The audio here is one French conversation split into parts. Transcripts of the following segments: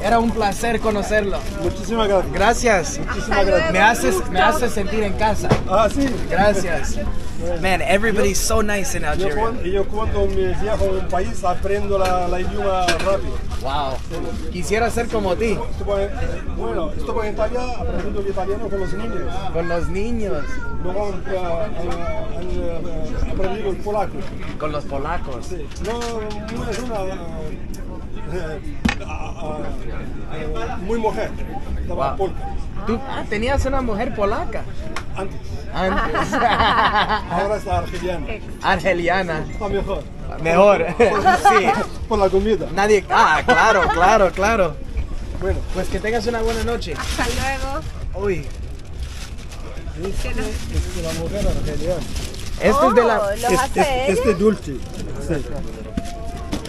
Era un placer conocerlo. Muchísimas gracias. Gracias. Muchísimas gracias. Me haces sentir en casa. Ah, sí. Gracias. Man, everybody's so nice in Algeria. Yo cuando me viajo a un país aprendo la idioma rápido. Wow. Quisiera ser como ti. Bueno, estuve en Italia aprendiendo el italiano con los niños. Con los niños. Luego han aprendido el polaco. Con los polacos. Sí. No es una muy mujer. Estaba Wow. polka. ¿Tú tenías una mujer polaca? Antes. Antes. Ahora está argeliana. Argeliana. Está mejor. Mejor. Sí. Por la comida. Nadie. Ah, claro. Bueno, Pues que tengas una buena noche. Hasta luego. Uy. es la mujer argeliana. Esto es de la. ¿Los hace ella? Este dulce. Sí.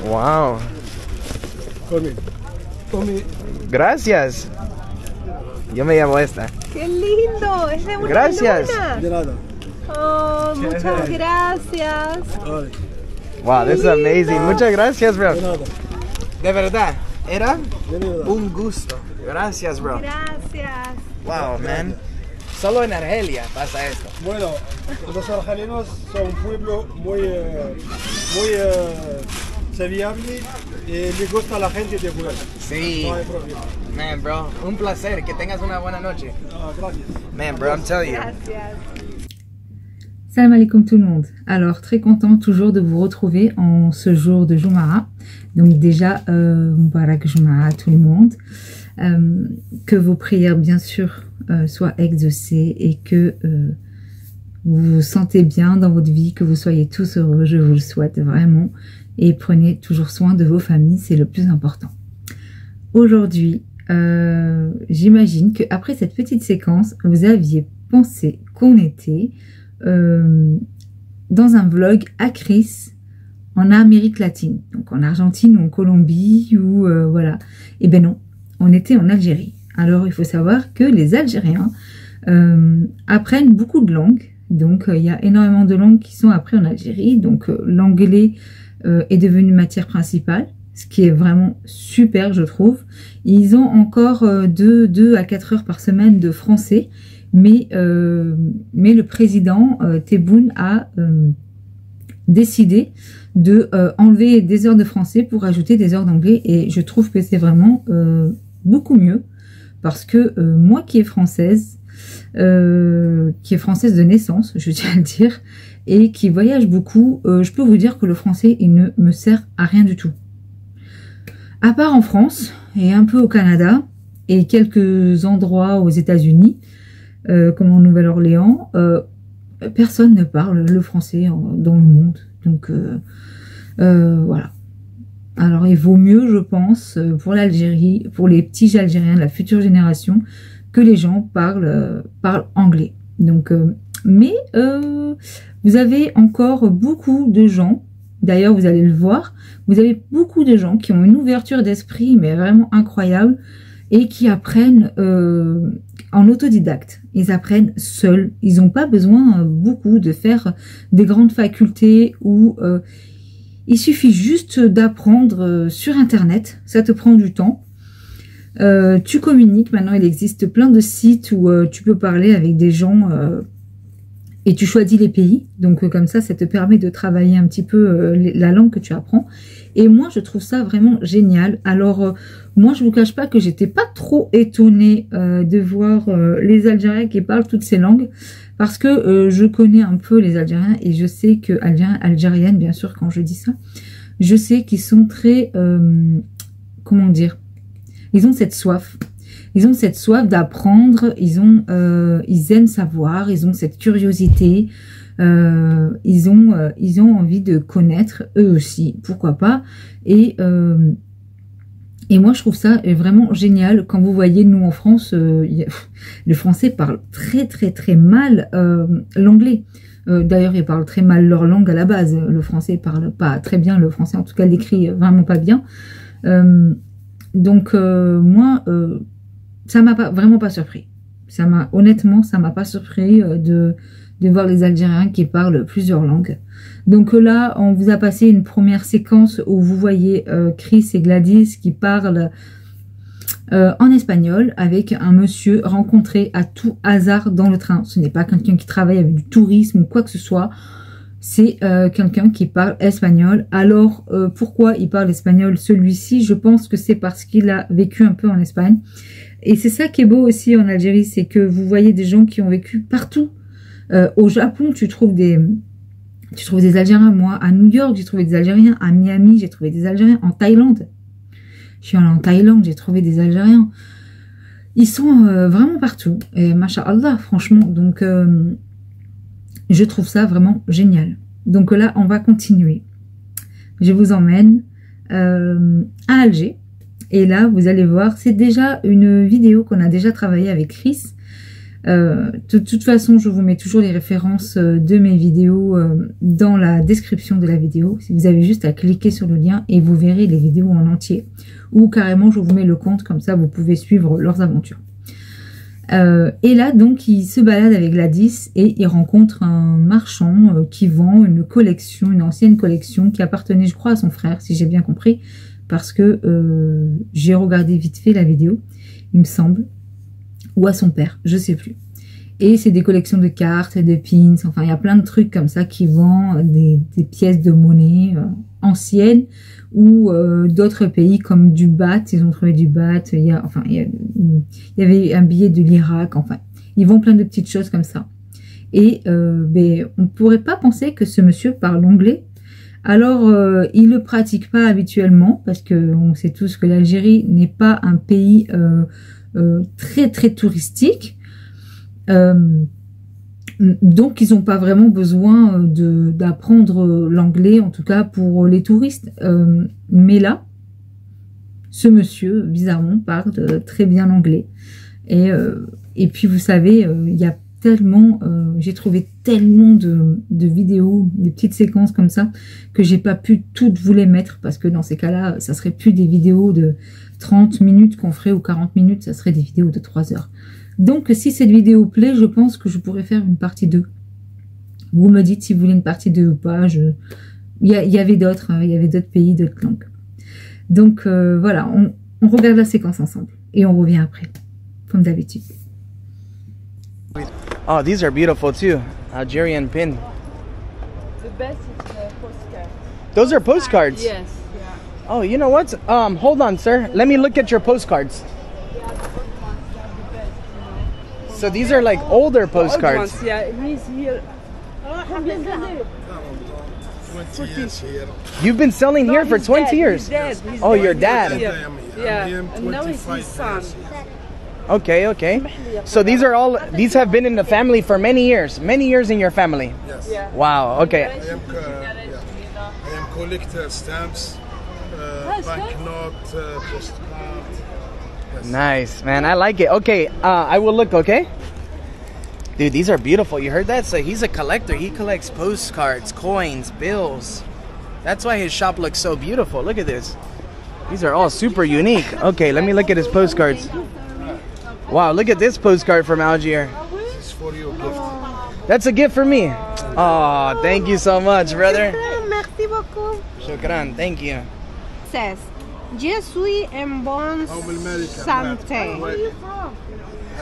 Wow. Come. Gracias. Yo me llamo esta. ¡Qué lindo! Es de una Gracias. luna. De nada. Oh, muchas gracias. Vale. Wow, this is amazing. Muchas gracias, bro. De nada. De verdad, era De nada. un gusto. Gracias, bro. Gracias. Wow, man. Solo en Argelia pasa esto. Bueno, los argelinos son un pueblo muy serviable y les gusta a la gente de pueblo. Sí. No hay problema. Man, bro, un placer. Que tengas una buena noche. Ah, gracias. Man, bro, I'm telling you. Gracias. Salam alaikum tout le monde. Alors, très content toujours de vous retrouver en ce jour de Jum'ah. Donc déjà, Mubarak Jum'ah à tout le monde. Que vos prières, bien sûr, soient exaucées et que vous vous sentez bien dans votre vie, que vous soyez tous heureux, je vous le souhaite vraiment. Et prenez toujours soin de vos familles, c'est le plus important. Aujourd'hui, j'imagine qu'après cette petite séquence, vous aviez pensé qu'on était dans un vlog à Chris en Amérique latine, donc en Argentine ou en Colombie ou voilà. Et ben non, on était en Algérie. Alors il faut savoir que les Algériens apprennent beaucoup de langues, donc il y a énormément de langues qui sont apprises en Algérie, donc l'anglais est devenu matière principale, ce qui est vraiment super je trouve. Ils ont encore 2 à 4 heures par semaine de français, mais le président Tebboune a décidé de enlever des heures de français pour ajouter des heures d'anglais, et je trouve que c'est vraiment beaucoup mieux, parce que moi qui est française de naissance, je tiens à le dire, et qui voyage beaucoup, je peux vous dire que le français il ne me sert à rien du tout. À part en France et un peu au Canada et quelques endroits aux États-Unis, comme en Nouvelle-Orléans, personne ne parle le français dans le monde. Donc voilà. Alors il vaut mieux, je pense, pour l'Algérie, pour les petits Algériens de la future génération, que les gens parlent anglais. Donc, mais vous avez encore beaucoup de gens, d'ailleurs vous allez le voir, vous avez beaucoup de gens qui ont une ouverture d'esprit mais vraiment incroyable et qui apprennent en autodidacte. Ils apprennent seuls, ils n'ont pas besoin beaucoup de faire des grandes facultés ou il suffit juste d'apprendre sur internet, ça te prend du temps. Tu communiques, maintenant il existe plein de sites où tu peux parler avec des gens et tu choisis les pays, donc comme ça te permet de travailler un petit peu la langue que tu apprends. Et moi je trouve ça vraiment génial. Alors moi je vous cache pas que j'étais pas trop étonnée de voir les Algériens qui parlent toutes ces langues, parce que je connais un peu les Algériens et je sais que Algériennes bien sûr, quand je dis ça, je sais qu'ils sont très comment dire, ils ont cette soif. Ils ont cette soif d'apprendre, ils aiment savoir, ils ont cette curiosité, ils ont envie de connaître eux aussi, pourquoi pas. Et moi je trouve ça vraiment génial. Quand vous voyez, nous en France, le français parle très mal l'anglais. D'ailleurs ils parlent très mal leur langue à la base. Le français parle pas très bien, le français en tout cas l'écrit vraiment pas bien. Donc moi ça m'a vraiment pas surpris. Honnêtement, ça m'a pas surpris de voir les Algériens qui parlent plusieurs langues. Donc là, on vous a passé une première séquence où vous voyez Chris et Gladys qui parlent en espagnol avec un monsieur rencontré à tout hasard dans le train. Ce n'est pas quelqu'un qui travaille avec du tourisme ou quoi que ce soit. C'est quelqu'un qui parle espagnol. Alors, pourquoi il parle espagnol celui-ci? Je pense que c'est parce qu'il a vécu un peu en Espagne. Et c'est ça qui est beau aussi en Algérie, c'est que vous voyez des gens qui ont vécu partout. Au Japon, tu trouves des Algériens. Moi, à New York, j'ai trouvé des Algériens. À Miami, j'ai trouvé des Algériens. En Thaïlande, je suis allée en Thaïlande, j'ai trouvé des Algériens. Ils sont vraiment partout. Et masha'Allah, franchement. Donc, je trouve ça vraiment génial. Donc là, on va continuer. Je vous emmène à Alger. Et là, vous allez voir, c'est déjà une vidéo qu'on a déjà travaillé avec Chris. De toute façon, je vous mets toujours les références de mes vidéos dans la description de la vidéo. Vous avez juste à cliquer sur le lien et vous verrez les vidéos en entier. Ou carrément, je vous mets le compte, comme ça vous pouvez suivre leurs aventures. Et là, donc, il se balade avec Gladys et il rencontre un marchand qui vend une collection, une ancienne collection qui appartenait, je crois, à son frère, si j'ai bien compris, parce que j'ai regardé vite fait la vidéo, il me semble, ou à son père, je sais plus. Et c'est des collections de cartes, de pins, enfin, il y a plein de trucs comme ça qui vendent des pièces de monnaie anciennes ou d'autres pays comme du baht, ils ont trouvé du baht, il y avait un billet de l'Irak, enfin, ils vendent plein de petites choses comme ça. Et ben, on ne pourrait pas penser que ce monsieur parle anglais. Alors, il ne le pratique pas habituellement, parce que on sait tous que l'Algérie n'est pas un pays très très touristique. Donc, ils n'ont pas vraiment besoin d'apprendre l'anglais, en tout cas pour les touristes. Mais là, ce monsieur, bizarrement, parle très bien l'anglais. Et puis, vous savez, il y a tellement, j'ai trouvé tellement de vidéos, des petites séquences comme ça, que j'ai pas pu toutes vous les mettre, parce que dans ces cas-là, ça serait plus des vidéos de 30 minutes qu'on ferait, ou 40 minutes, ça serait des vidéos de 3 heures. Donc, si cette vidéo plaît, je pense que je pourrais faire une partie 2. Vous me dites si vous voulez une partie 2 ou pas. Il y avait d'autres, hein, il y avait d'autres pays, d'autres langues. Donc, voilà, on regarde la séquence ensemble. Et on revient après, comme d'habitude. Oh, these are beautiful too. Algerian pin. The best is the postcard. Those are postcards. Yes. Oh, you know what? Hold on, sir. Let me look at your postcards. So these are like older postcards. Ones, yeah, he's here. 20 years here. You've been selling here for He's 20 dead, years. He's dead. He's Oh, dead. your dad. Yeah. I am here. Yeah. I'm here And now it's 25 his son. years. Okay, okay. So these have been in the family for many years. Many years in your family. Yes. Yeah. Wow, okay. I am collector stamps, banknote, postcard. Yes. Nice, man. I like it. Okay, I will look, okay? Dude, these are beautiful. You heard that? So he's a collector. He collects postcards, coins, bills. That's why his shop looks so beautiful. Look at this. These are all super unique. Okay, let me look at his postcards. Wow, look at this postcard from Algiers. This is for your gift. That's a gift for me. Oh, thank you so much, brother. Merci beaucoup. Shukran, thank you. Says, je suis en bonne santé.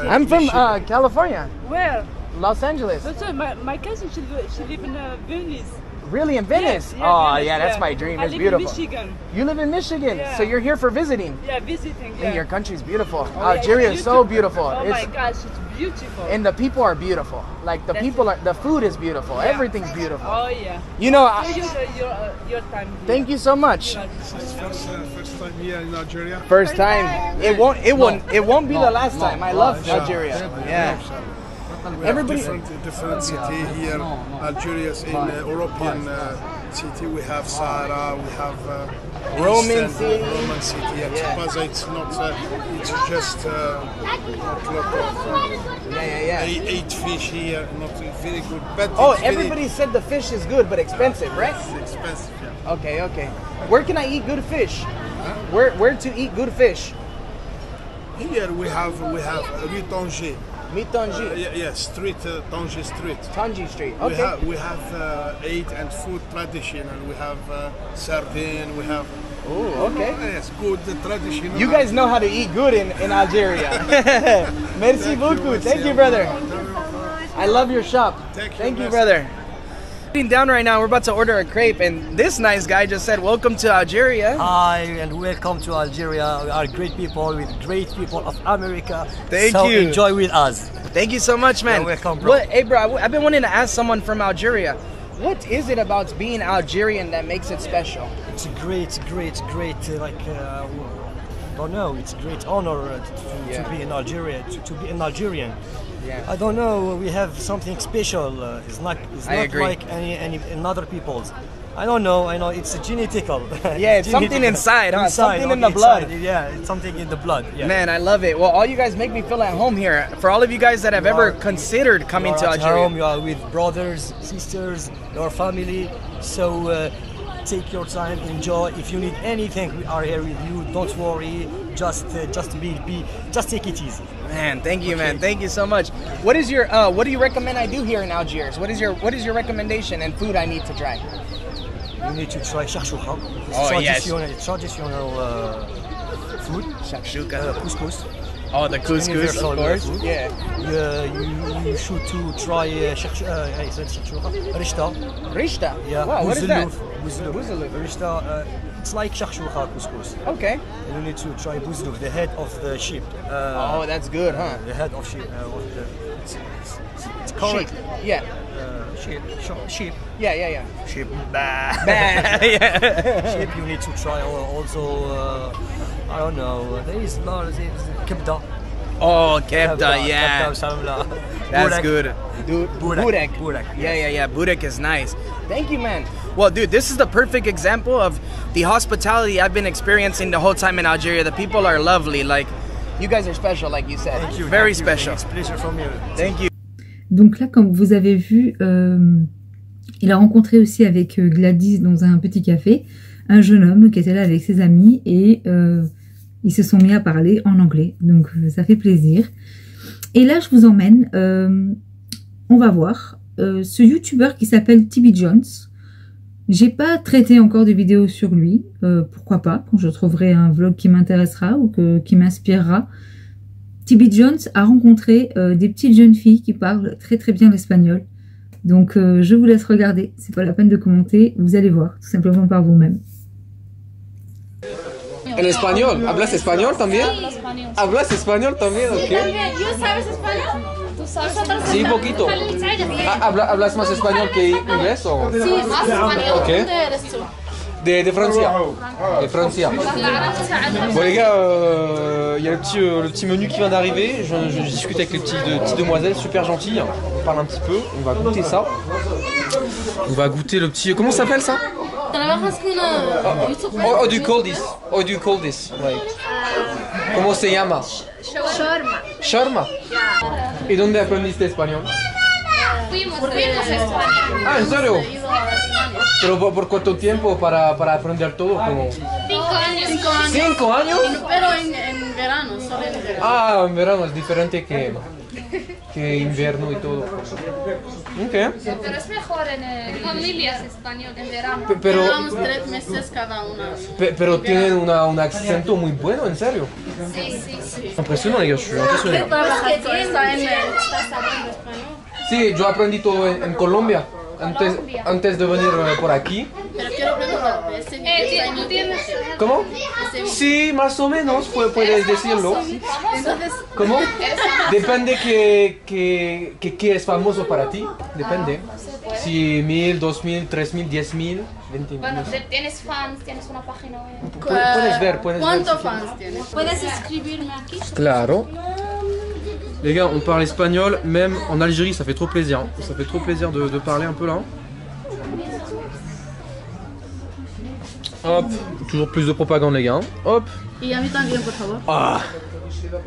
I'm from California, Where? Los Angeles. That's why my cousin, she live in Venice. Really, in Venice? Yeah, Oh, Venice, yeah, that's yeah. my dream. I It's live beautiful. in Michigan. You live in Michigan, Yeah. so you're here for visiting. Yeah, visiting. And Yeah. your country's beautiful. Oh, yeah, Algeria it's is so beautiful. beautiful. Oh my gosh, it's beautiful. And the people are beautiful. Like the That's people it. are, the food is beautiful. Yeah. Everything's beautiful. Oh yeah. You know, Enjoy your time here. thank you so much. First time here in Algeria. First time. It won't be the last time. I love Algeria. Yeah. We Everybody- have different city here. Algeria is in European city. We have Sahara. We have Roman Eastern, city. Roman city. At Yeah. Gaza, it's not. It's just not lot of Yeah. eight fish here. Not very good. But Oh, it's very everybody said the fish is good but expensive, right? expensive. Yeah. Okay. Where can I eat good fish? Where to eat good fish? Here we have Rue Tanger. Meat Tangi. Yes, street Tanger Street. Tangi Street. Okay. We have eat and food tradition, and we have sardine. We have Oh, okay. Yes, good traditional. You guys know how to eat good in Algeria. Merci beaucoup. Thank you, brother. I love your shop. Thank you, brother. Sitting down right now, we're about to order a crepe, and this nice guy just said, "Welcome to Algeria." Hi and welcome to Algeria. We are great people with great people of America. Thank so you. Enjoy with us. Thank you so much, man. You're welcome, bro. Hey, bro, I've been wanting to ask someone from Algeria, what is it about being Algerian that makes it special? It's a great, don't know. It's a great honor to be in Algeria, to be an Algerian. Yeah. I don't know. We have something special. It's not agree. like any another people's. I don't know. I know it's genetical. Yeah, it's something inside, huh? Something in the inside. blood. Yeah, it's something in the blood. Yeah. Man, I love it. Well, all you guys make me feel at home here. For all of you guys that have ever considered coming You to are at Algeria. home, you are with brothers, sisters, your family. So take your time, enjoy. If you need anything, we are here with you. Don't worry. Just take it easy. Man, thank you, man. Thank you so much. What is your what do you recommend I do here in Algiers? What is your recommendation and food I need to try? You need to try shakshuka. Oh, yes. Traditional food. Shakshuka. Couscous. Oh, the couscous, Universal of course. food. Yeah. You should to try shakshuka. Rishta. Rishta. Yeah. Wow, what is that? Bouzlou. Rishta. It's like shakshuka couscous. Okay. You need to try bouzlou, the head of the sheep. Oh, that's good, huh? The head of sheep. It's called Sheep. Yeah. sheep. Yeah. Sheep. Yeah. Sheep. You need to try also. I don't know. There is kebda. Oh, kebda, yeah. Kebda, That's good. Dude, Burek. burek. Yes. Yeah. Burek is nice. Thank you, man. Well, dude, this is the perfect example of the hospitality I've been experiencing the whole time in Algeria. The people are lovely. Like, you guys are special, like you said. Thank you. Very Thank you. special. It's a pleasure from you. Thank you. Donc là, comme vous avez vu, il a rencontré aussi avec Gladys dans un petit café un jeune homme qui était là avec ses amis et ils se sont mis à parler en anglais. Donc ça fait plaisir. Et là, je vous emmène, on va voir ce YouTuber qui s'appelle TB Jones. J'ai pas traité encore de vidéo sur lui. Pourquoi pas, quand je trouverai un vlog qui m'intéressera ou qui m'inspirera. TB Jones a rencontré des petites jeunes filles qui parlent très très bien l'espagnol. Donc je vous laisse regarder, c'est pas la peine de commenter, vous allez voir, tout simplement par vous-même. En español, ¿hablas español también? Hablo español. ¿Hablas español también? Ok. ¿Tú sabes español? ¿Tú sabes? Sí, poquito. ¿Hablas más español que inglés o? Sí, más español. Ok. ¿Dónde eres tú? De Francia. De Francia. Bon Bon les gars, il y a le petit menu qui vient d'arriver. Je discute avec les petites demoiselles, super gentilles. On parle un petit peu, on va goûter ça. On va goûter le petit... Comment ça s'appelle ça? How do you call this? How do you call this? Like, ¿cómo se llama? Shawarma. Shawarma. ¿Y dónde aprendiste español? Fuimos a España. Ah, ¿en serio? He ido a España. ¿Pero por cuánto tiempo para aprender todo? Como... 5 años. 5 años? Pero en verano, solo en verano. Ah, en verano es diferente que invierno y todo. Ok. Pero es mejor en familias español en verano. Pero, Llevamos 3 meses cada una. pero tienen un acento muy bueno, en serio. Sí. Impresionante, les gars, je suis impressionné. ¿Estás hablando español? Sí, yo aprendí todo en Colombia. Antes de venir por aquí. Pero quiero preguntarte, ¿ese nivel ¿Tú tienes? ¿Cómo? Sí, más o menos, puedes decirlo. Entonces, ¿Cómo? Depende que es famoso para ti. Depende. Si 1000, 2000, 3000, 10.000, 20.000. bueno, tienes fans, tienes una página web. Puedes ver. ¿Cuántos fans tienes? ¿Puedes escribirme aquí? Claro. Les gars, on parle espagnol, même en Algérie, ça fait trop plaisir. Ça fait trop plaisir de parler un peu là. Hop, toujours plus de propagande les gars. Hop. Y a mí también, por favor. Ah.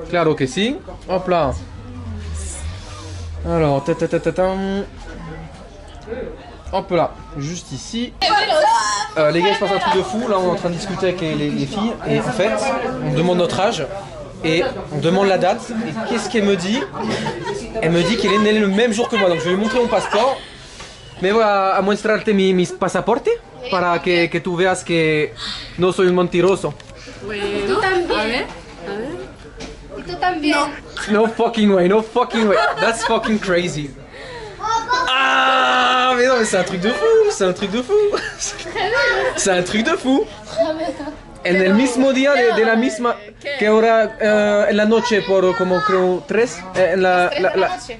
Claro que si. Hop là. Alors, hop là, juste ici. Les gars, il se passe un truc de fou. Là, on est en train de discuter avec les filles. Et en fait, on demande notre âge. Et on demande la date. Et qu'est-ce qu'elle me dit? Elle me dit qu'elle est née le même jour que moi. Donc je vais lui montrer mon passeport. Me voy a mostrarte mis pasaporte. para que tú veas que no soy un mentiroso. Tú también. Y tú también. No fucking way, no fucking way. That's fucking crazy. Ah, mais non, mais c'est un truc de fou, c'est un truc de fou. C'est un truc de fou. En el mismo día de la misma que hora en la noche por como creo 3 en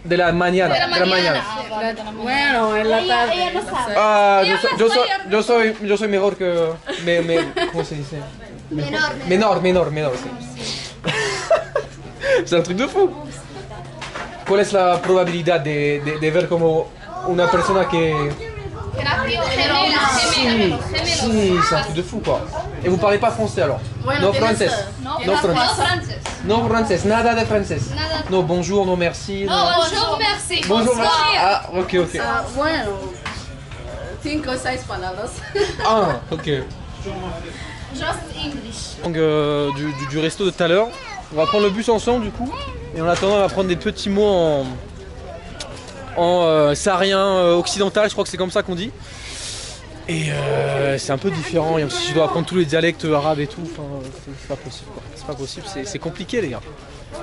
de la mañana, de la mañana. Bueno, en la tarde. Ah, yo soy mejor que ¿cómo se dice? Menor, sí. C'est un truc de fou. ¿Cuál es la probabilidad de ver como una persona que... Sí, c'est un truc de fou quoi. Et vous parlez pas français alors? No français. No français, nada de français. No bonjour, no merci. No, bonjour, merci. Bonjour, merci. Ah, ok. Bueno, 5 o 6 palabras. Ah, ok. Just English. Donc du resto de tout à l'heure, on va prendre le bus ensemble du coup. Et en attendant, on va prendre des petits mots en sarien occidental, je crois que c'est comme ça qu'on dit. Et c'est un peu différent, et si je dois apprendre tous les dialectes arabes et tout, c'est pas possible quoi. C'est pas possible, c'est compliqué les gars.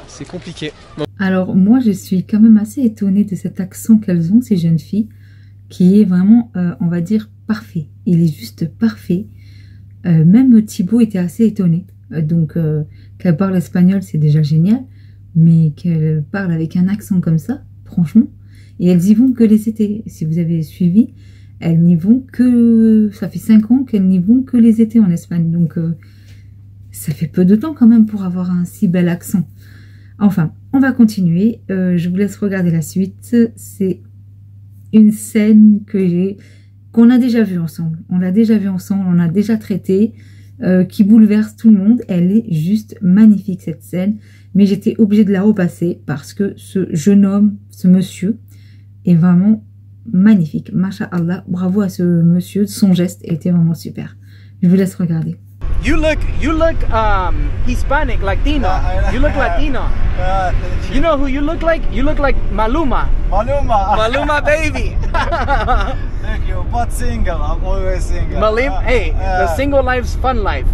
C'est compliqué. Alors moi je suis quand même assez étonnée de cet accent qu'elles ont, ces jeunes filles, qui est vraiment, on va dire, parfait. Il est juste parfait. Même Thibaut était assez étonné. Donc qu'elle parle espagnol, c'est déjà génial. Mais qu'elle parle avec un accent comme ça, franchement. Et elles y vont que les étés. Si vous avez suivi, elles n'y vont que... Ça fait 5 ans qu'elles n'y vont que les étés en Espagne. Donc ça fait peu de temps quand même pour avoir un si bel accent. Enfin, on va continuer. Je vous laisse regarder la suite. C'est une scène qu'on a déjà vue ensemble. On l'a déjà vue ensemble, on l'a déjà traitée. Qui bouleverse tout le monde. Elle est juste magnifique cette scène. Mais j'étais obligée de la repasser parce que ce jeune homme, ce monsieur, est vraiment magnifique. Masha'Allah, bravo à ce monsieur. Son geste était vraiment super. Je vous laisse regarder. You look Hispanic, Latino. You look Latino. You know who you look like? You look like Maluma. Maluma baby. Thank you, but single. I'm always single. Maluma, hey, the single life's fun life.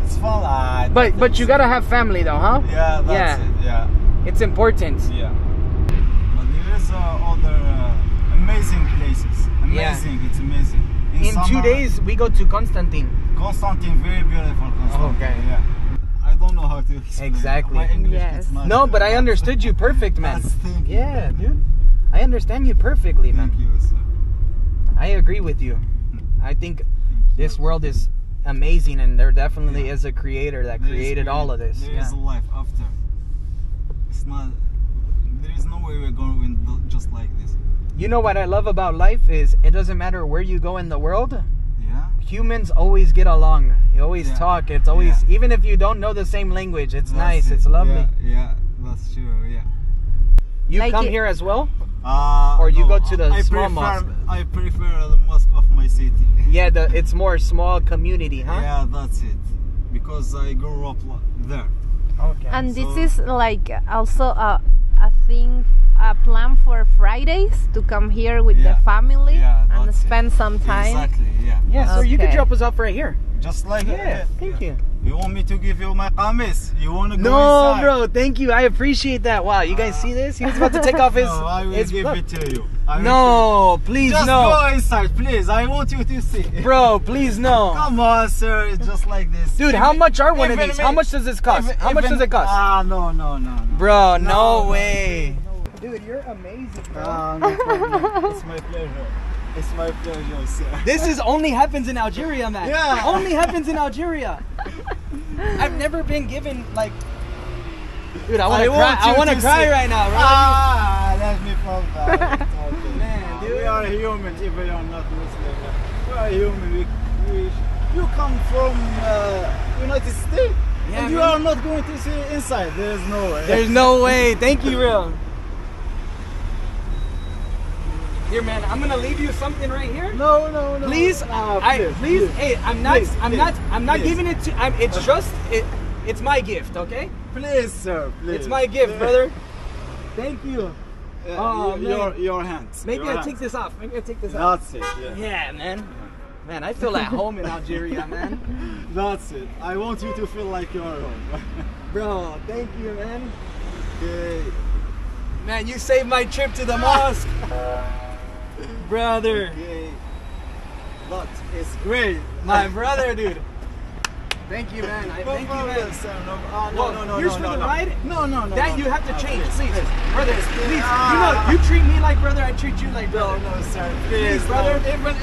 It's fun. But you gotta have family though, huh? Yeah, that's it. Yeah. It's important. Yeah. But there is other amazing places. Amazing. Yeah. It's amazing. In summer, 2 days we go to Constantine. Constantine, very beautiful. Constantine. Okay. Yeah. I don't know how to explain. Exactly. My English is not. No, but I understood you perfect, man. Thank you. Yeah, dude. I understand you perfectly, man. Thank you, sir. I agree with you. I think this world is amazing, and there definitely is a creator that created all of this. There is a life after. It's not. There is no way we're going just like this. You know what I love about life is it doesn't matter where you go in the world. Yeah. Humans always get along. You always talk. It's always even if you don't know the same language. It's nice. It's lovely. Yeah, that's true. Yeah. You like come here as well? Or you go to the small mosque? I prefer the mosque of my city. Yeah, it's more small community, huh? Yeah, that's it. Because I grew up there. Okay. And this is like also a thing, a plan for Fridays to come here with the family and spend some time. Exactly. Yeah. Yeah. So you can drop us off right here. Just like that. Thank you. You want me to give you my qamis? You want to go No, inside? bro. Thank you. I appreciate that. Wow, you guys see this? He was about to take off his. No, I will give it to you. No, please just no. Go inside, please. I want you to see. Bro, please no. Come on, sir. It's just like this. Dude, how much are one of these? How much does this cost? How much does it cost? No. Bro, no way. Dude, you're amazing, bro. No problem. It's my pleasure. It's my pleasure, sir. This only happens in Algeria, man. Yeah. Only happens in Algeria. I've never been given like. Dude, I want to cry right now, bro. Let me fall back. Okay. Man, dude. We are human, even you're not Muslim. We are human. You come from United States, and you are not going to see inside. There's no way. There's no way. Thank you, real. Here, man, I'm gonna leave you something right here. No. Please, please. Hey, I'm not giving it to. It's just it's my gift, okay? Please, sir. Please. It's my gift, brother. Thank you. Your hands. Maybe I take this off. Maybe I take this off. That's it. Yeah, man. Man, I feel at home in Algeria, man. That's it. I want you to feel like you're home. Bro, thank you, man. Okay. Man, you saved my trip to the mosque. Brother. Okay. That is great. My brother, dude. Thank you, man. Thank you, man. No, here's for the ride. No. That you have to change, please. Brother, please. You know, you treat me like brother, I treat you like brother. No, sir. Please, brother.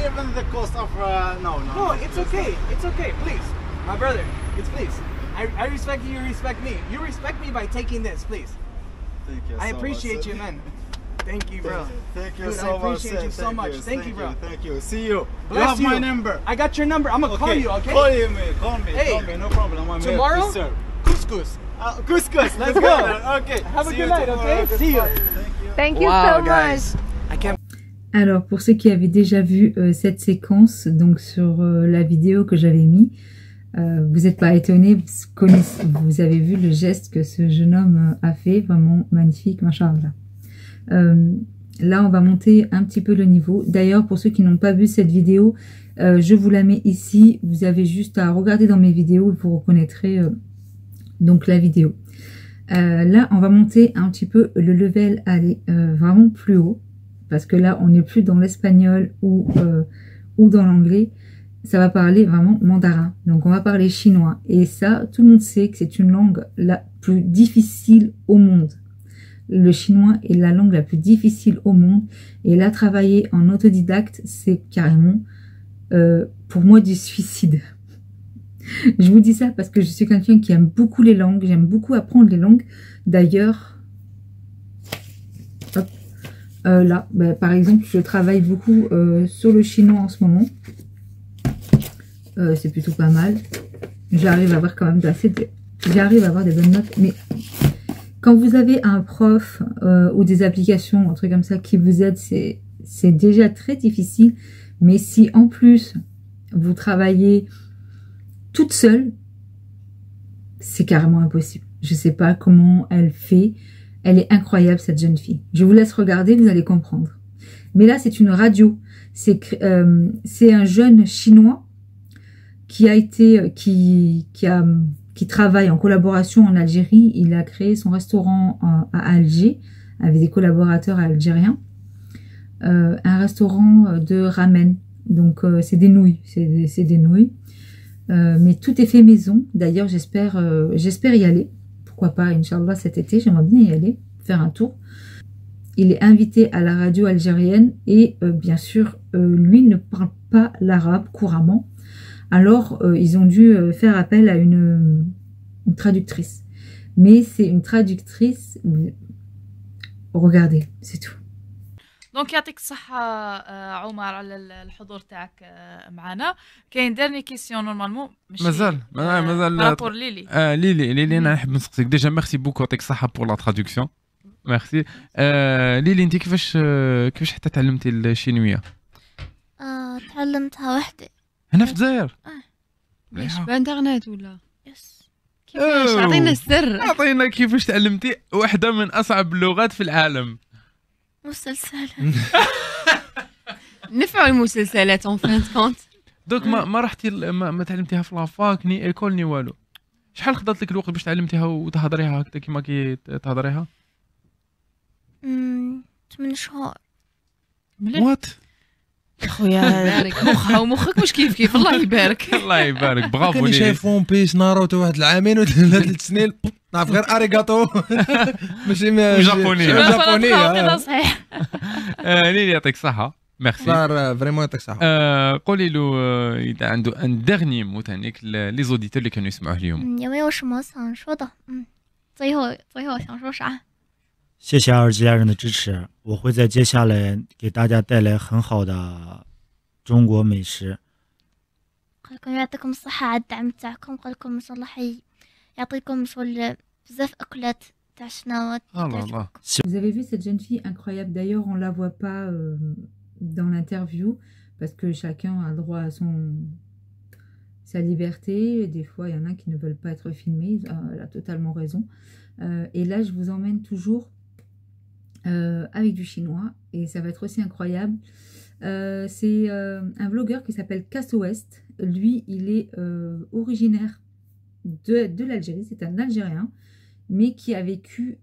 Even the cost of No, it's okay. It's okay. Please. My brother, it's please. I respect you, you respect me. You respect me by taking this, please. Thank you. I appreciate you, man. Thank you, bro. Thank you Dude, so much. I appreciate you so much. Thank you, bro. Thank you. See you. Bless you have you. my number. I got your number. I'm gonna call you, okay? Call me. Hey, call me. No problem. I'm tomorrow, here to serve. couscous. Couscous. Let's go. Okay. Have a good night, okay? See you. Thank you so much. I can't. Alors, pour ceux qui avaient déjà vu cette séquence, donc sur la vidéo que j'avais mis, vous n'êtes pas étonnés, vous avez vu le geste que ce jeune homme a fait, vraiment magnifique, machallah. Là, on va monter un petit peu le niveau. D'ailleurs, pour ceux qui n'ont pas vu cette vidéo, je vous la mets ici. Vous avez juste à regarder dans mes vidéos, vous reconnaîtrez donc la vidéo. Là, on va monter un petit peu le level, aller vraiment plus haut. Parce que là, on n'est plus dans l'espagnol ou dans l'anglais. Ça va parler vraiment mandarin. Donc, on va parler chinois. Et ça, tout le monde sait que c'est une langue la plus difficile au monde. Le chinois est la langue la plus difficile au monde. Et là, travailler en autodidacte, c'est carrément, pour moi, du suicide. Je vous dis ça parce que je suis quelqu'un qui aime beaucoup les langues. J'aime beaucoup apprendre les langues. D'ailleurs, là, par exemple, je travaille beaucoup sur le chinois en ce moment. C'est plutôt pas mal. J'arrive à avoir quand même j'arrive à avoir des bonnes notes. Mais quand vous avez un prof ou des applications, un truc comme ça qui vous aide, c'est déjà très difficile. Mais si en plus vous travaillez toute seule, c'est carrément impossible. Je sais pas comment elle fait. Elle est incroyable, cette jeune fille. Je vous laisse regarder, vous allez comprendre. Mais là, c'est une radio. C'est un jeune chinois qui travaille en collaboration en Algérie. Il a créé son restaurant à Alger avec des collaborateurs algériens. Un restaurant de ramen. Donc, c'est des nouilles. C'est des nouilles. Mais tout est fait maison. D'ailleurs, j'espère y aller. Pourquoi pas, Inch'Allah, cet été, j'aimerais bien y aller, faire un tour. Il est invité à la radio algérienne et bien sûr, lui ne parle pas l'arabe couramment. Alors, ils ont dû faire appel à une traductrice. Mais c'est une traductrice... Regardez, c'est tout. دونك يعطيك الصحة عمر على الحضور تاعك معنا. كاين ديرني كيسيون نورمالمون مازال بارابور ليلي ليلي انا نحب نسقسيك ديجا ميرسي بوكو يعطيك الصحة بور لا ترادكسيون ميرسي. ليلي انت كيفاش حتى تعلمتي الشينوية؟ تعلمتها وحدي هنا في الجزائر. واش بانترنت ولا؟ يس كيفاش عطينا السر؟ عطينا كيفاش تعلمتي واحدة من أصعب اللغات في العالم. مسلسلات. نفعوا المسلسلات اون فان كونت. دوك ما رحتي ما تعلمتيها في لافاك ني ايكول ني والو. شحال خدات لك الوقت باش تعلمتيها وتهضريها هكذا كيما كي تهضريها؟ 8 شهور. وات خويا مخها ومخك مش كيف الله يبارك. الله يبارك برافو لي. شايف ون بيس ناروتو واحد العامين ولا 3 سنين نعرف غير اريغاتو ماشي جابونيه صحيح. ليلي يعطيك الصحة. ميرسي. فريمون يعطيك الصحة. قولي له إذا عنده ان ديرني مو تانيك لي زوديتور اللي كانوا يسمعوه اليوم. 有没有什么想说的？最后想说啥？谢谢阿尔及利亚人的支持，我会在接下来给大家带来很好的中国美食。قالكم يعطيكم الصحة على الدعم تاعكم، قالكم ان شاء الله يعطيكم شغل بزاف أكلات تاع شناوات. Vous avez vu cette jeune fille incroyable. D'ailleurs, on la voit pas dans l'interview parce que chacun a droit à sa liberté. Des fois, il y en a qui ne veulent pas être filmés. Elle a totalement raison. Et là, je vous emmène toujours avec du chinois et ça va être aussi incroyable. C'est un vlogueur qui s'appelle Cass West. Lui, il est originaire de l'Algérie. C'est un Algérien, mais qui a vécu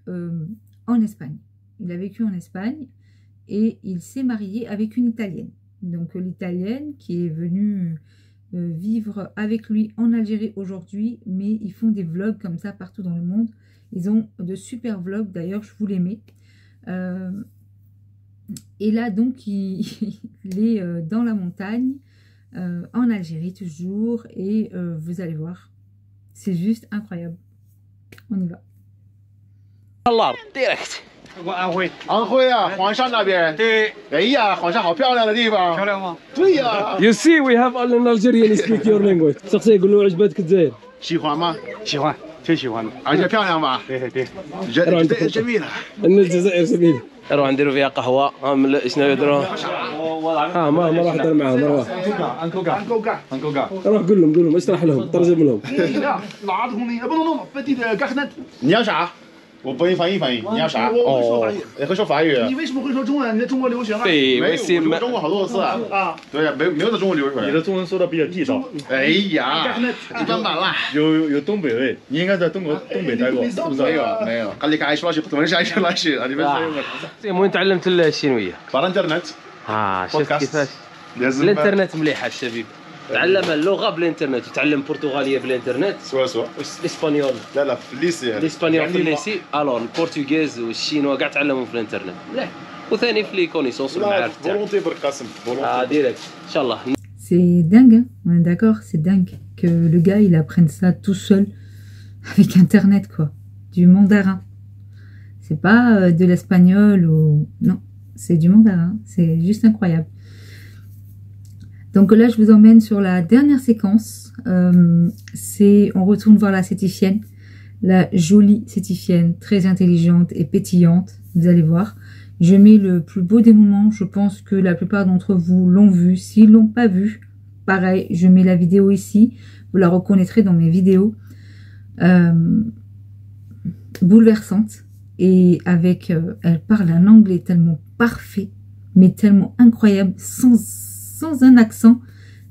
en Espagne. Il a vécu en Espagne et il s'est marié avec une Italienne. Donc l'Italienne qui est venue vivre avec lui en Algérie aujourd'hui, mais ils font des vlogs comme ça partout dans le monde. Ils ont de super vlogs, d'ailleurs je vous les mets. Et là donc il est dans la montagne, en Algérie toujours, et vous allez voir, c'est juste incroyable. On y va. direct. 安徽啊，黄山那边。对。哎呀，黄山好漂亮的地方。漂亮吗？对呀。You see, we have all an Algerian speak your language. 这是يقولوا عجبتك الجزائر. 喜欢吗？喜欢，挺喜欢的。而且漂亮吧？对对。جميلة. إن الجزائر جميلة. نروح نديروا فيها قهوة. شنو يديروا؟ ما راح ندير معاهم نروح. نروح قول لهم اشرح لهم ترجم لهم. 拿着你不能弄，不得干什么？你要啥？ 我帮你翻译翻译，你要啥？哦，也会说法语。你为什么会说中文？你在中国留学吗？对，没有，我去过中国好多次啊。对呀，没有在中国留学。你的中文说的比较地道。哎呀，一般般啦。有东北味，你应该在东北待过，是不是？没有。قال لك عايش في راشد، مانيش عايش في راشد، أنا بس. المهم تعلمت الشينوية. بالإنترنت. شفت كيفاش؟ الإنترنت مليحة الشبيب. تعلم اللغه بالانترنت وتعلم برتغاليه بالانترنت سوا الاسبانيول لا في الليسي الاسبانيول في الليسي الو البرتغيز والشينوا كاع تعلمهم في الانترنت مليح وثاني في لي كونيسونس والمعارف تاعك فولونتي بالقاسم ديريكت ان شاء الله. C'est dingue, hein, on est d'accord, c'est dingue que le gars il apprenne ça tout seul avec internet quoi, du mandarin. C'est pas de l'espagnol ou non, c'est du mandarin, c'est juste incroyable. Donc là, je vous emmène sur la dernière séquence. On retourne voir la Sétifienne, la jolie Sétifienne, très intelligente et pétillante. Vous allez voir. Je mets le plus beau des moments. Je pense que la plupart d'entre vous l'ont vu. S'ils l'ont pas vu, pareil, je mets la vidéo ici. Vous la reconnaîtrez dans mes vidéos. Bouleversante. Et avec, elle parle un anglais tellement parfait, mais tellement incroyable, sans un accent,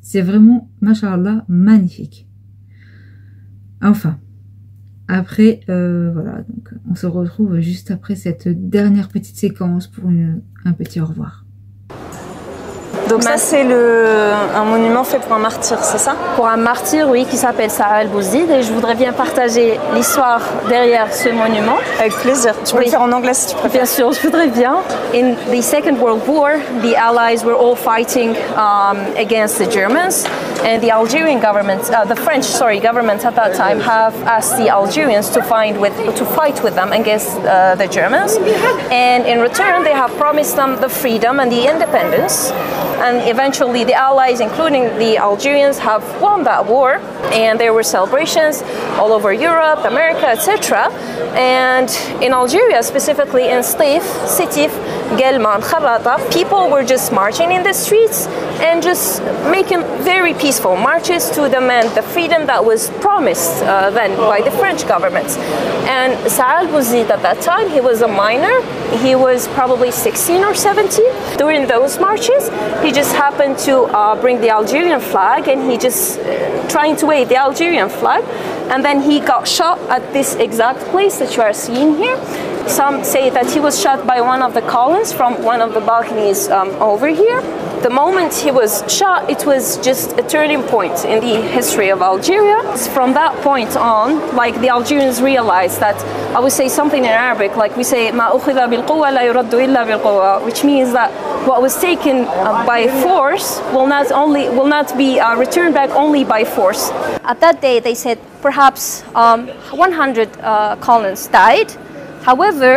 c'est vraiment, machallah, magnifique. Enfin, après, voilà, donc on se retrouve juste après cette dernière petite séquence pour un petit au revoir. Donc ça c'est un monument fait pour un martyr, c'est ça? Pour un martyr, oui, qui s'appelle Salah al-Bouzid, et je voudrais bien partager l'histoire derrière ce monument. Avec plaisir. Tu peux le faire en anglais si tu préfères. Bien sûr, je voudrais bien. In the Second World War, the Allies were all fighting against the Germans, and the Algerian government, the French, government at that time have asked the Algerians to fight with them against the Germans, and in return they have promised them the freedom and the independence. And eventually the Allies, including the Algerians, have won that war, and there were celebrations all over Europe, America, etc. And in Algeria, specifically in Sétif, Guelma, and Kharrata, people were just marching in the streets and just making very peaceful marches to demand the freedom that was promised then by the French government. And Salah al-Bouzid at that time, he was a minor. He was probably 16 or 17. During those marches, he just happened to bring the Algerian flag, and he just trying to wave the Algerian flag, and then he got shot at this exact place that you are seeing here. Some say that he was shot by one of the columns from one of the balconies over here. The moment he was shot, it was just a turning point in the history of Algeria. From that point on, like, the Algerians realized that, I would say something in Arabic, like we say, "Ma ukhidha bil quwwa la yuraddu illa bil quwwa," which means that what was taken by force will not be returned back only by force. At that day, they said perhaps 100 colonists died. However,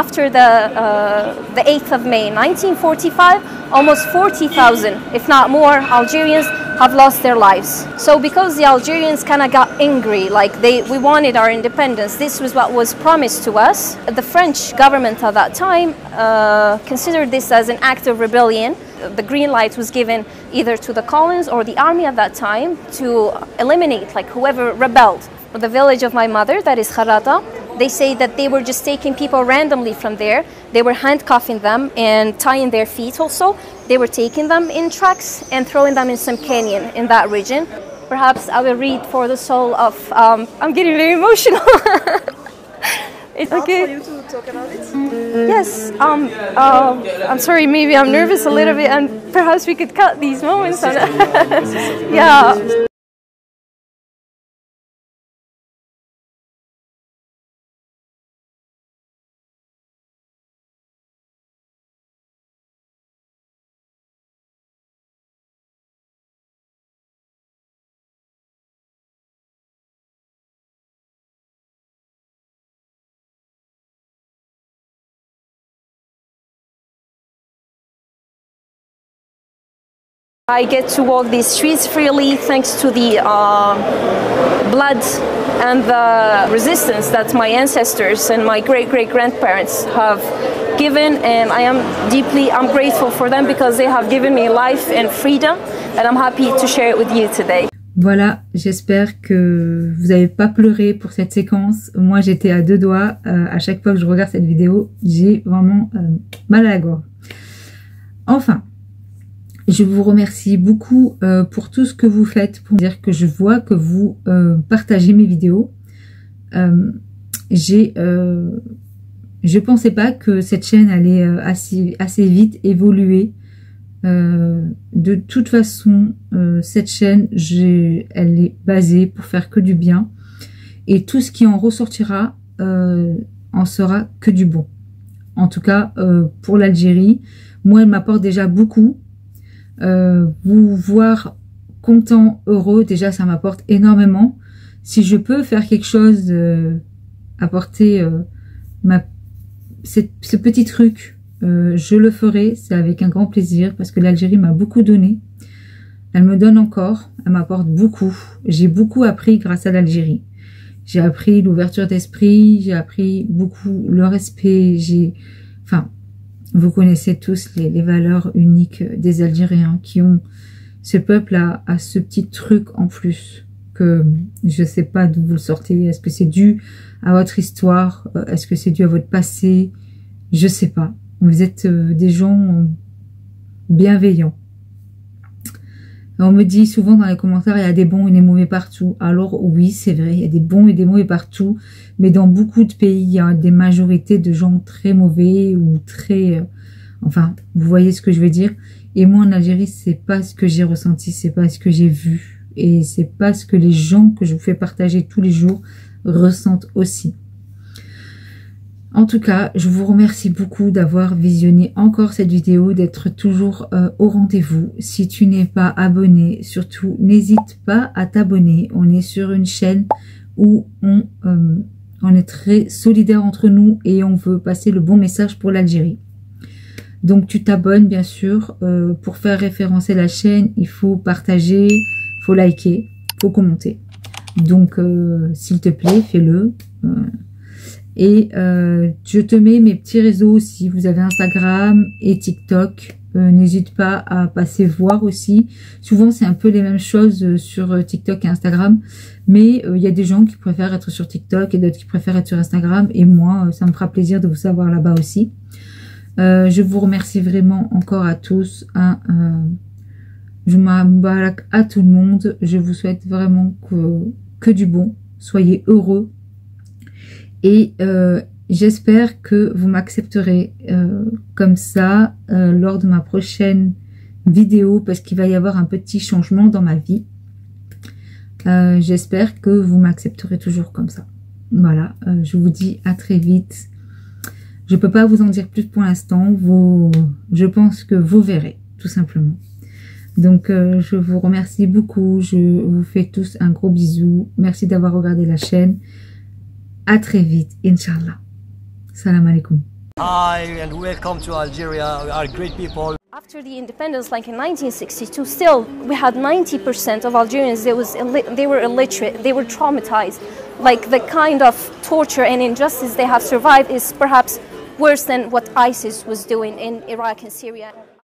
after the 8th of May 1945, almost 40,000, if not more, Algerians have lost their lives. So because the Algerians kind of got angry, like we wanted our independence, this was what was promised to us. The French government at that time considered this as an act of rebellion. The green light was given either to the colonies or the army at that time to eliminate, like, whoever rebelled. The village of my mother, that is Kharrata, They say that they were just taking people randomly from there. They were handcuffing them and tying their feet also. They were taking them in trucks and throwing them in some canyon in that region. Perhaps I will read for the soul of, I'm getting very emotional. It's okay. For you to talk about it? Yes. I'm sorry, maybe I'm nervous a little bit and perhaps we could cut these moments. Yeah. I get to walk these streets freely thanks to the blood and the resistance that my ancestors and my great-great-grandparents have given, and I'm grateful for them because they have given me life and freedom, and I'm happy to share it with you today. Voilà, j'espère que vous n'avez pas pleuré pour cette séquence. Moi, j'étais à deux doigts. À chaque fois que je regarde cette vidéo, j'ai vraiment mal à la gorge. Enfin, je vous remercie beaucoup pour tout ce que vous faites, pour dire que je vois que vous partagez mes vidéos. Je pensais pas que cette chaîne allait assez vite évoluer. De toute façon, cette chaîne, elle est basée pour faire que du bien. Et tout ce qui en ressortira en sera que du bon. En tout cas, pour l'Algérie, moi, elle m'apporte déjà beaucoup. Vous voir content, heureux, déjà ça m'apporte énormément. Si je peux faire quelque chose, apporter ce petit truc, je le ferai, c'est avec un grand plaisir parce que l'Algérie m'a beaucoup donné. Elle me donne encore, elle m'apporte beaucoup. J'ai beaucoup appris grâce à l'Algérie. J'ai appris l'ouverture d'esprit, j'ai appris beaucoup le respect, vous connaissez tous les valeurs uniques des Algériens qui ont... Ce peuple a ce petit truc en plus que je sais pas d'où vous le sortez. Est-ce que c'est dû à votre histoire? Est-ce que c'est dû à votre passé? Je sais pas. Vous êtes des gens bienveillants. On me dit souvent dans les commentaires, il y a des bons et des mauvais partout. Alors oui, c'est vrai, il y a des bons et des mauvais partout. Mais dans beaucoup de pays, il y a des majorités de gens très mauvais ou très... enfin, vous voyez ce que je veux dire. Et moi, en Algérie, c'est pas ce que j'ai ressenti, c'est pas ce que j'ai vu. Et c'est pas ce que les gens que je vous fais partager tous les jours ressentent aussi. En tout cas, je vous remercie beaucoup d'avoir visionné encore cette vidéo, d'être toujours au rendez-vous. Si tu n'es pas abonné, surtout n'hésite pas à t'abonner. On est sur une chaîne où on est très solidaires entre nous et on veut passer le bon message pour l'Algérie. Donc tu t'abonnes bien sûr. Pour faire référencer la chaîne, il faut partager, il faut liker, il faut commenter. Donc s'il te plaît, fais-le. Et je te mets mes petits réseaux aussi. Vous avez Instagram et TikTok. N'hésite pas à passer voir aussi. Souvent, c'est un peu les mêmes choses sur TikTok et Instagram. Mais il y a des gens qui préfèrent être sur TikTok et d'autres qui préfèrent être sur Instagram. Et moi, ça me fera plaisir de vous savoir là-bas aussi. Je vous remercie vraiment encore à tous. Je m'embarque à tout le monde. Je vous souhaite vraiment que du bon. Soyez heureux. Et j'espère que vous m'accepterez comme ça lors de ma prochaine vidéo parce qu'il va y avoir un petit changement dans ma vie. J'espère que vous m'accepterez toujours comme ça. Voilà, je vous dis à très vite. Je peux pas vous en dire plus pour l'instant. Je pense que vous verrez, tout simplement. Donc, je vous remercie beaucoup. Je vous fais tous un gros bisou. Merci d'avoir regardé la chaîne. À très vite, Inch'Allah. Salam alaikum. Hi and welcome to Algeria. We are great people. After the independence, like in 1962, still we had 90% of Algerians. They were illiterate. They were traumatized. Like the kind of torture and injustice they have survived is perhaps worse than what ISIS was doing in Iraq and Syria.